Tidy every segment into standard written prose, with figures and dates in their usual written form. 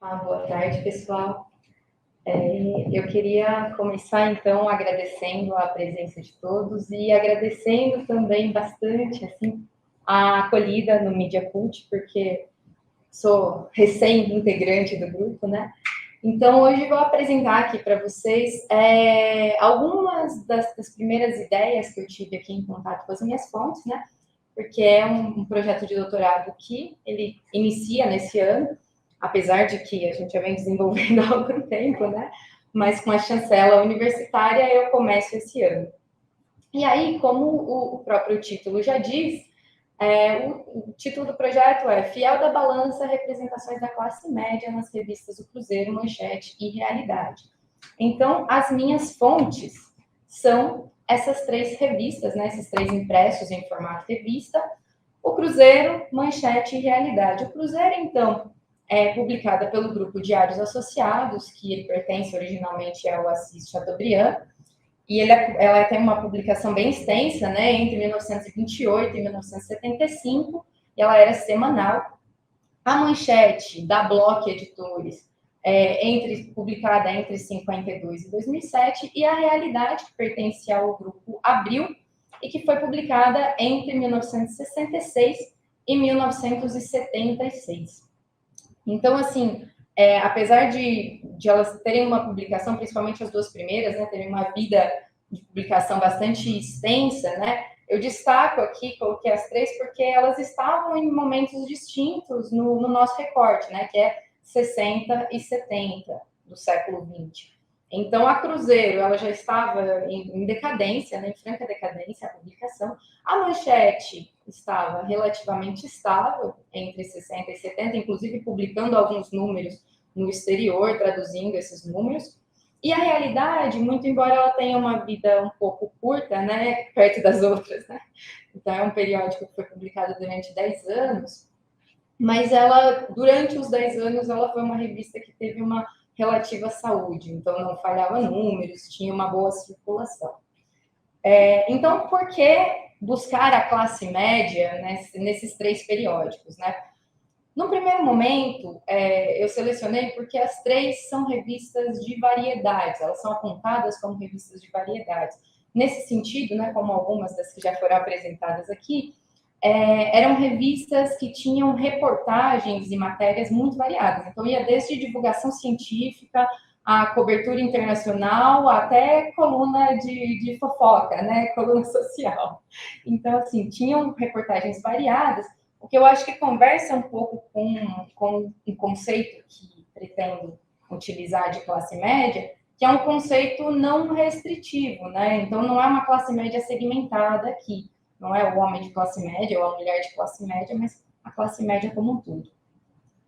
Boa tarde, pessoal. Eu queria começar, então, agradecendo a presença de todos e agradecendo também bastante, assim, a acolhida no Media Cult, porque sou recém-integrante do grupo, né? Então, hoje vou apresentar aqui para vocês algumas das primeiras ideias que eu tive aqui em contato com as minhas fontes, né? Porque é um projeto de doutorado que ele inicia nesse ano, apesar de que a gente já vem desenvolvendo há algum tempo, né? Mas com a chancela universitária eu começo esse ano. E aí, como o próprio título já diz, o título do projeto é Fiel da Balança, Representações da Classe Média nas revistas O Cruzeiro, Manchete e Realidade. Então, as minhas fontes são essas três revistas, né, esses três impressos em formato revista, O Cruzeiro, Manchete e Realidade. O Cruzeiro, então, é publicada pelo grupo Diários Associados, que ele pertence originalmente ao Assis Chateaubriand, e ela tem uma publicação bem extensa, né, entre 1928 e 1975, e ela era semanal. A Manchete, da Bloch Editores, publicada entre 52 e 2007, e a Realidade, que pertence ao grupo Abril, e que foi publicada entre 1966 e 1976. Então, assim, apesar de elas terem uma publicação, principalmente as duas primeiras, né, terem uma vida de publicação bastante extensa, né, eu destaco aqui, coloquei as três, porque elas estavam em momentos distintos no nosso recorte, né, que é 60 e 70 do século XX. Então, a Cruzeiro, ela já estava em decadência, né, em franca decadência, a publicação. A Manchete estava relativamente estável entre 60 e 70, inclusive publicando alguns números no exterior, traduzindo esses números. E a Realidade, muito embora ela tenha uma vida um pouco curta, né, perto das outras, né? Então, é um periódico que foi publicado durante 10 anos, mas ela, durante os 10 anos, ela foi uma revista que teve uma relativa saúde, então não falhava números, tinha uma boa circulação. Então, por que buscar a classe média, né, nesses três periódicos, né? No primeiro momento, eu selecionei porque as três são revistas de variedades, elas são apontadas como revistas de variedades. Nesse sentido, né, como algumas das que já foram apresentadas aqui, eram revistas que tinham reportagens e matérias muito variadas. Então, ia desde divulgação científica, a cobertura internacional, até coluna de fofoca, né? Coluna social. Então, assim, tinham reportagens variadas, o que eu acho que conversa um pouco com um conceito que pretendo utilizar de classe média, que é um conceito não restritivo, né? Então, não é uma classe média segmentada aqui. Não é o homem de classe média ou a mulher de classe média, mas a classe média como um todo.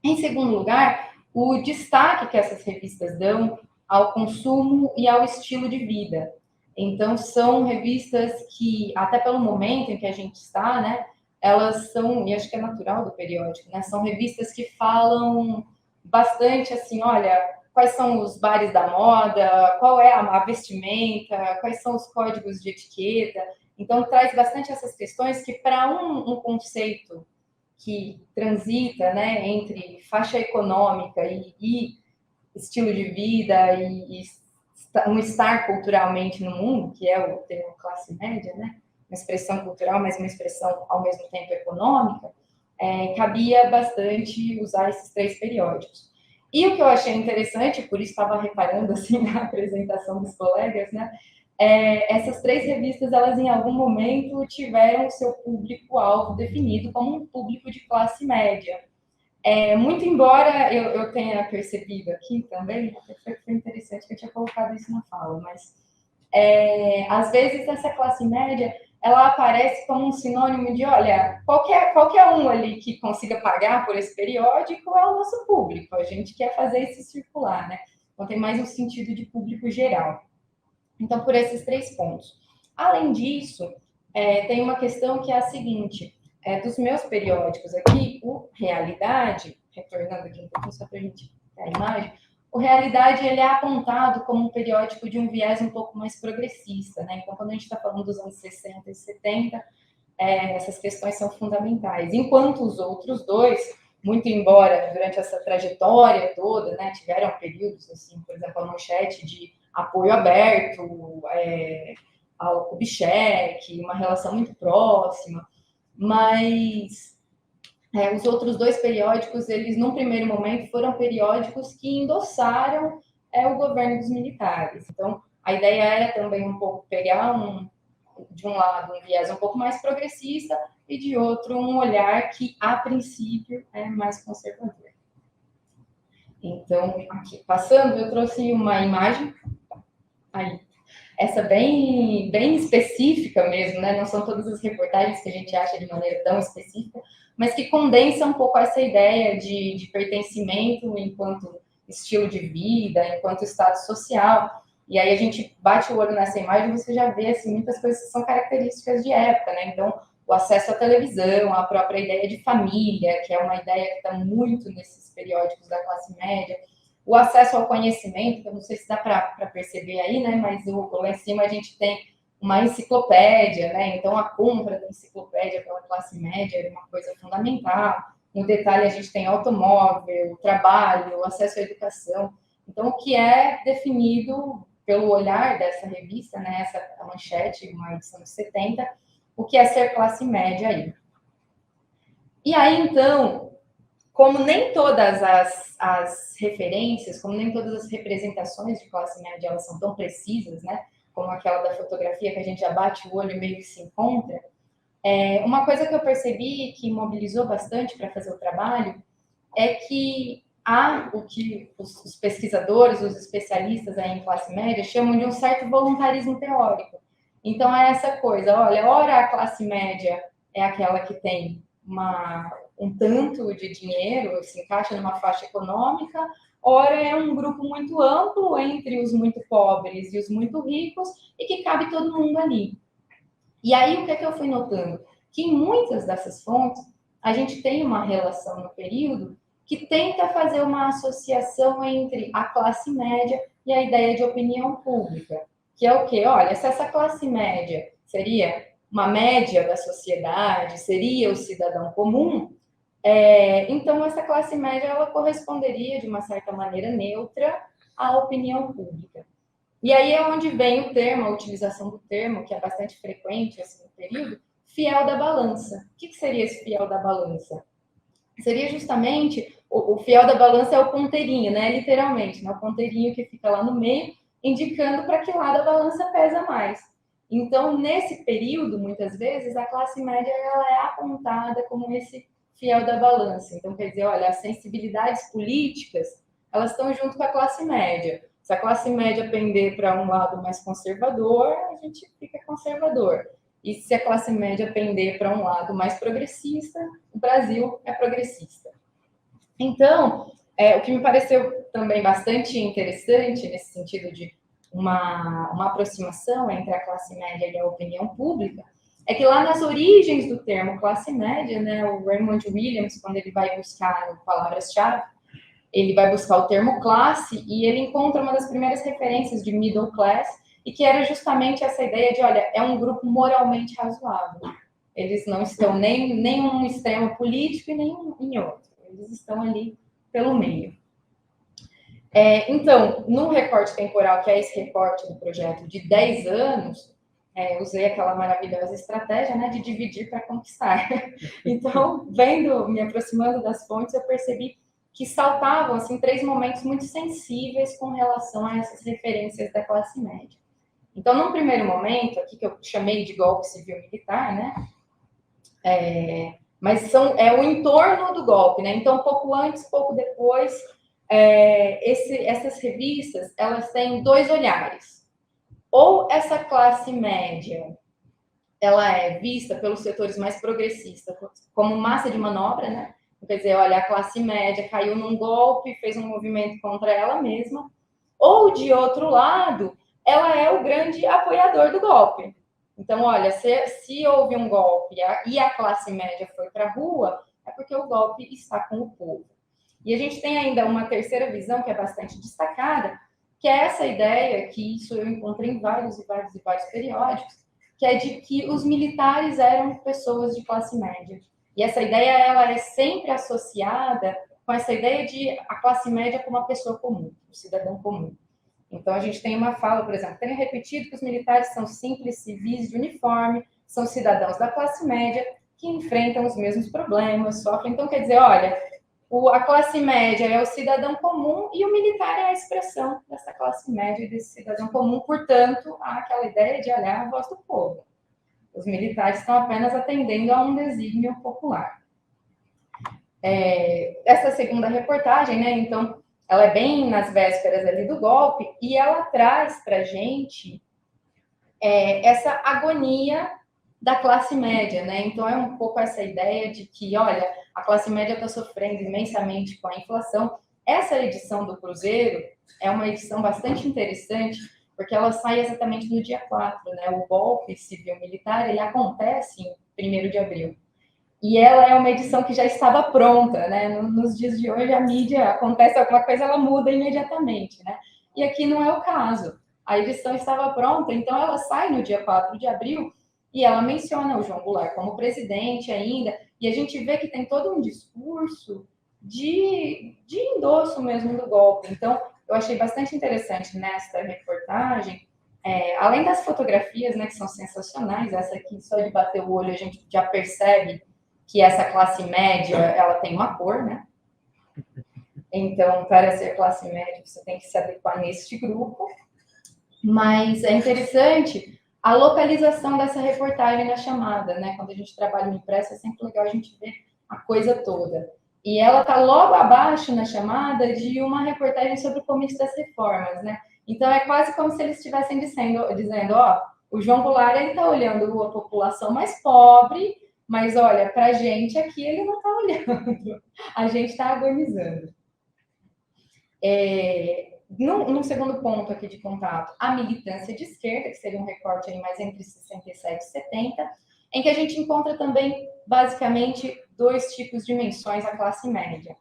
Em segundo lugar, o destaque que essas revistas dão ao consumo e ao estilo de vida. Então, são revistas que, até pelo momento em que a gente está, né, elas são, e acho que é natural do periódico, né, são revistas que falam bastante assim, olha, quais são os bares da moda, qual é a vestimenta, quais são os códigos de etiqueta. Então, traz bastante essas questões que, para um conceito que transita, né, entre faixa econômica e estilo de vida e um estar culturalmente no mundo, que é o termo classe média, né, uma expressão cultural, mas uma expressão ao mesmo tempo econômica, cabia bastante usar esses três periódicos. E o que eu achei interessante, por isso estava reparando assim na apresentação dos colegas, né, essas três revistas, elas em algum momento tiveram o seu público-alvo definido como um público de classe média. Muito embora eu tenha percebido aqui também, foi interessante que eu tinha colocado isso na fala, mas às vezes essa classe média ela aparece como um sinônimo de, olha, qualquer um ali que consiga pagar por esse periódico é o nosso público, a gente quer fazer isso circular, né? Então tem mais um sentido de público geral. Então, por esses três pontos. Além disso, tem uma questão que é a seguinte: dos meus periódicos aqui, o Realidade, retornando aqui um pouquinho só para a gente ter a imagem, o Realidade ele é apontado como um periódico de um viés um pouco mais progressista, né? Então, quando a gente está falando dos anos 60 e 70, essas questões são fundamentais. Enquanto os outros dois, muito embora durante essa trajetória toda, né, tiveram períodos, assim, por exemplo, a Manchete de apoio aberto ao Kubitschek, uma relação muito próxima, mas os outros dois periódicos, eles, num primeiro momento, foram periódicos que endossaram o governo dos militares. Então, a ideia era também um pouco pegar de um lado um viés um pouco mais progressista e de outro um olhar que, a princípio, é mais conservador. Então, aqui, passando, eu trouxe uma imagem aí. Essa bem específica mesmo, né? Não são todas as reportagens que a gente acha de maneira tão específica, mas que condensa um pouco essa ideia de pertencimento enquanto estilo de vida, enquanto status social. E aí a gente bate o olho nessa imagem e você já vê assim, muitas coisas que são características de época, né? Então, o acesso à televisão, a própria ideia de família, que é uma ideia que está muito nesses periódicos da classe média, o acesso ao conhecimento, que eu não sei se dá para perceber aí, né? Mas lá em cima a gente tem uma enciclopédia, né? Então a compra da enciclopédia pela classe média era uma coisa fundamental. No detalhe, a gente tem automóvel, trabalho, acesso à educação. Então, o que é definido pelo olhar dessa revista, né? Essa a Manchete, uma edição de 70, o que é ser classe média aí. E aí, então, como nem todas as referências, como nem todas as representações de classe média elas são tão precisas, né? Como aquela da fotografia que a gente já bate o olho e meio que se encontra, uma coisa que eu percebi que mobilizou bastante para fazer o trabalho é que há o que os pesquisadores, os especialistas aí em classe média chamam de um certo voluntarismo teórico. Então, é essa coisa, olha, ora a classe média é aquela que tem um tanto de dinheiro, se encaixa numa faixa econômica, ora é um grupo muito amplo entre os muito pobres e os muito ricos e que cabe todo mundo ali. E aí, o que é que eu fui notando? Que em muitas dessas fontes, a gente tem uma relação no período que tenta fazer uma associação entre a classe média e a ideia de opinião pública, que é o quê? Olha, se essa classe média seria uma média da sociedade, seria o cidadão comum, então essa classe média ela corresponderia, de uma certa maneira neutra, à opinião pública. E aí é onde vem o termo, a utilização do termo, que é bastante frequente assim, no período, fiel da balança. O que seria esse fiel da balança? Seria justamente, o fiel da balança é o ponteirinho, né? Literalmente, né? O ponteirinho que fica lá no meio, indicando para que lado a balança pesa mais. Então, nesse período, muitas vezes, a classe média ela é apontada como esse fiel da balança. Então, quer dizer, olha, as sensibilidades políticas, elas estão junto com a classe média. Se a classe média pender para um lado mais conservador, a gente fica conservador. E se a classe média pender para um lado mais progressista, o Brasil é progressista. Então, o que me pareceu também bastante interessante, nesse sentido de uma aproximação entre a classe média e a opinião pública, é que lá nas origens do termo classe média, né, o Raymond Williams, quando ele vai buscar palavras-chave, ele vai buscar o termo classe e ele encontra uma das primeiras referências de middle class, e que era justamente essa ideia de, olha, é um grupo moralmente razoável. Eles não estão nem em um extremo político e nem em outro. Eles estão ali pelo meio. Então, no recorte temporal, que é esse recorte do projeto de 10 anos, usei aquela maravilhosa estratégia, né, de dividir para conquistar. Então, me aproximando das fontes, eu percebi que saltavam assim 3 momentos muito sensíveis com relação a essas referências da classe média. Então, num primeiro momento, aqui que eu chamei de golpe civil-militar, né? Mas é o entorno do golpe, né? Então, pouco antes, pouco depois, essas revistas, elas têm 2 olhares. Ou essa classe média, ela é vista pelos setores mais progressistas como massa de manobra, né? Quer dizer, olha, a classe média caiu num golpe, fez um movimento contra ela mesma. Ou, de outro lado, ela é o grande apoiador do golpe. Então, olha, se houve um golpe e a classe média foi para a rua, é porque o golpe está com o povo. E a gente tem ainda uma terceira visão que é bastante destacada, que é essa ideia, que isso eu encontrei em vários periódicos, que é de que os militares eram pessoas de classe média. E essa ideia, ela é sempre associada com essa ideia de a classe média como uma pessoa comum, o cidadão comum. Então, a gente tem uma fala, por exemplo, tenho repetido que os militares são simples civis de uniforme, são cidadãos da classe média que enfrentam os mesmos problemas, sofrem. Então, quer dizer, olha, a classe média é o cidadão comum e o militar é a expressão dessa classe média e desse cidadão comum. Portanto, há aquela ideia de olhar a voz do povo. Os militares estão apenas atendendo a um desígnio popular. Essa segunda reportagem, né, então, ela é bem nas vésperas ali do golpe e ela traz para a gente essa agonia da classe média, né? Então, é um pouco essa ideia de que, olha, a classe média está sofrendo imensamente com a inflação. Essa edição do Cruzeiro é uma edição bastante interessante, porque ela sai exatamente no dia 4, né? O golpe civil-militar, ele acontece em 1º de abril. E ela é uma edição que já estava pronta, né? Nos dias de hoje, a mídia, acontece alguma coisa, ela muda imediatamente, né? E aqui não é o caso. A edição estava pronta, então ela sai no dia 4 de abril e ela menciona o João Goulart como presidente ainda, e a gente vê que tem todo um discurso de endosso mesmo do golpe. Então, eu achei bastante interessante nesta reportagem, além das fotografias, né, que são sensacionais, essa aqui, só de bater o olho, a gente já percebe que essa classe média, ela tem uma cor, né? Então, para ser classe média, você tem que se adequar neste grupo. Mas é interessante a localização dessa reportagem na chamada, né? Quando a gente trabalha no impresso, é sempre legal a gente ver a coisa toda. E ela está logo abaixo na chamada de uma reportagem sobre o comício das reformas, né? Então, é quase como se eles estivessem dizendo, ó, o João Goulart, ele está olhando a população mais pobre, mas, olha, para a gente aqui ele não está olhando. A gente está agonizando. Num segundo ponto aqui de contato, a militância de esquerda, que seria um recorte aí mais entre 67 e 70, em que a gente encontra também, basicamente, 2 tipos de menções à classe média.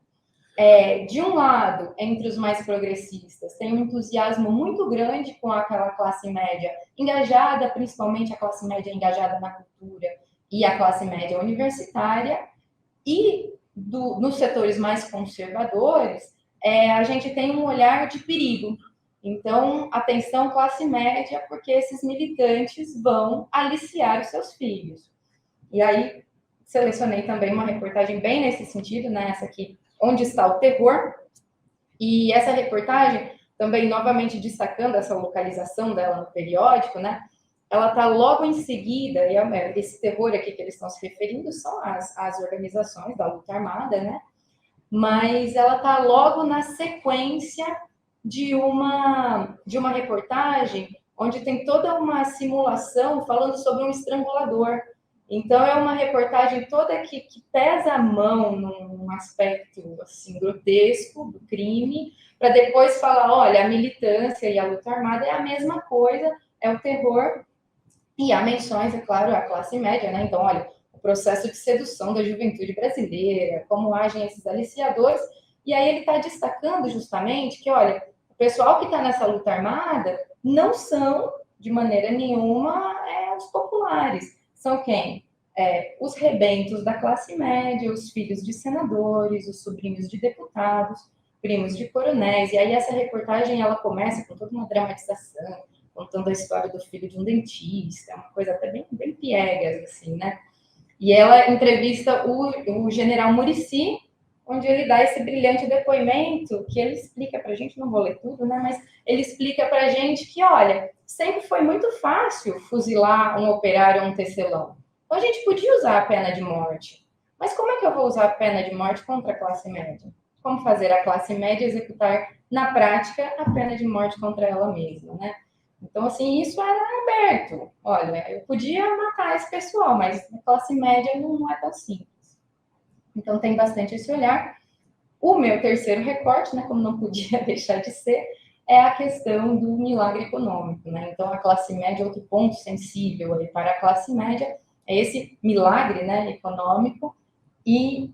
De um lado, entre os mais progressistas, tem um entusiasmo muito grande com aquela classe média engajada, principalmente a classe média engajada na cultura e a classe média universitária, e nos setores mais conservadores, a gente tem um olhar de perigo. Então, atenção, classe média, porque esses militantes vão aliciar os seus filhos. E aí, selecionei também uma reportagem bem nesse sentido, né? Essa aqui, Onde está o Terror? E essa reportagem, também novamente destacando essa localização dela no periódico, né? Ela está logo em seguida, e esse terror aqui que eles estão se referindo são as organizações da luta armada, né? Mas ela está logo na sequência de uma reportagem onde tem toda uma simulação falando sobre um estrangulador. Então, é uma reportagem toda que pesa a mão num aspecto assim, grotesco do crime, para depois falar, olha, a militância e a luta armada é a mesma coisa, é o terror, e há menções, é claro, à classe média, né? Então, olha, o processo de sedução da juventude brasileira, como agem esses aliciadores, e aí ele está destacando justamente que, olha, o pessoal que está nessa luta armada não são, de maneira nenhuma, os populares. São quem? Os rebentos da classe média, os filhos de senadores, os sobrinhos de deputados, primos de coronéis. E aí essa reportagem, ela começa com toda uma dramatização, contando a história do filho de um dentista, uma coisa até bem, bem piegas, assim, né? E ela entrevista o general Muricy, onde ele dá esse brilhante depoimento, que ele explica para a gente, não vou ler tudo, né? Mas ele explica para a gente que, olha, sempre foi muito fácil fuzilar um operário ou um tecelão. Então, a gente podia usar a pena de morte. Mas como é que eu vou usar a pena de morte contra a classe média? Como fazer a classe média executar, na prática, a pena de morte contra ela mesma, né? Então, assim, isso era aberto. Olha, eu podia matar esse pessoal, mas a classe média não é tão simples. Então, tem bastante esse olhar. O meu terceiro recorte, né, como não podia deixar de ser, é a questão do milagre econômico, né? Então, a classe média, outro ponto sensível aí para a classe média, é esse milagre, né, econômico e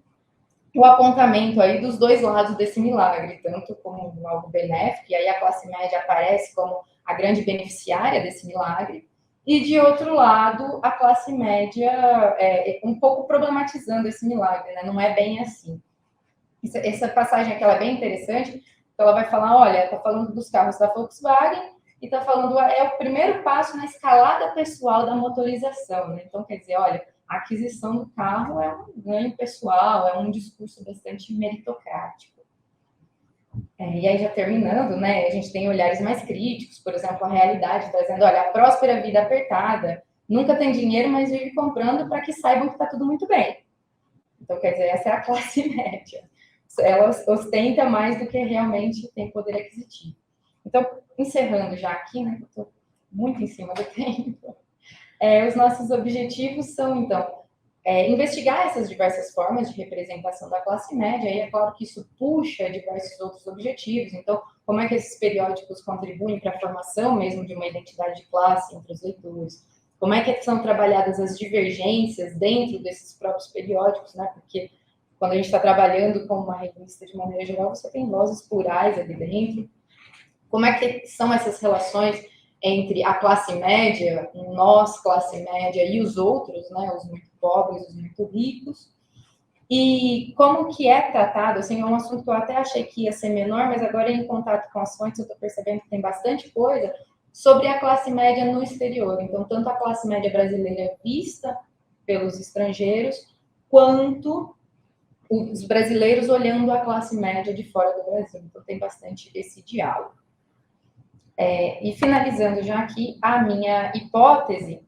o apontamento aí dos 2 lados desse milagre, tanto como algo benéfico, e aí a classe média aparece como a grande beneficiária desse milagre, E, de outro lado, a classe média um pouco problematizando esse milagre, né? Não é bem assim. Essa passagem aqui ela é bem interessante, ela vai falar, olha, está falando dos carros da Volkswagen e está falando, é o primeiro passo na escalada pessoal da motorização, né? Então, quer dizer, olha, a aquisição do carro é um ganho pessoal, é um discurso bastante meritocrático. E aí, já terminando, né, a gente tem olhares mais críticos, por exemplo, a realidade, trazendo, olha, a próspera vida apertada, nunca tem dinheiro, mas vive comprando para que saibam que está tudo muito bem. Então, quer dizer, essa é a classe média. Ela ostenta mais do que realmente tem poder aquisitivo. Então, encerrando já aqui, né, eu estou muito em cima do tempo, os nossos objetivos são, então, investigar essas diversas formas de representação da classe média, e é claro que isso puxa diversos outros objetivos. Então, como é que esses periódicos contribuem para a formação mesmo de uma identidade de classe entre os leitores? Como é que são trabalhadas as divergências dentro desses próprios periódicos, né? Porque quando a gente está trabalhando com uma revista de maneira geral, você tem vozes plurais ali dentro. Como é que são essas relações entre a classe média, nós, classe média, e os outros, né, os muito pobres, os muito ricos, e como que é tratado, assim, é um assunto que eu até achei que ia ser menor, mas agora em contato com as fontes eu estou percebendo que tem bastante coisa sobre a classe média no exterior. Então, tanto a classe média brasileira vista pelos estrangeiros, quanto os brasileiros olhando a classe média de fora do Brasil. Então, tem bastante esse diálogo. E finalizando já aqui, a minha hipótese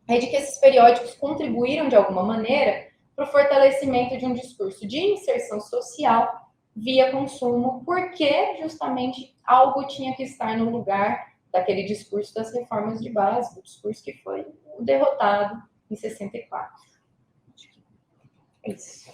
é de que esses periódicos contribuíram de alguma maneira para o fortalecimento de um discurso de inserção social via consumo, porque justamente algo tinha que estar no lugar daquele discurso das reformas de base, do discurso que foi derrotado em 64. É isso.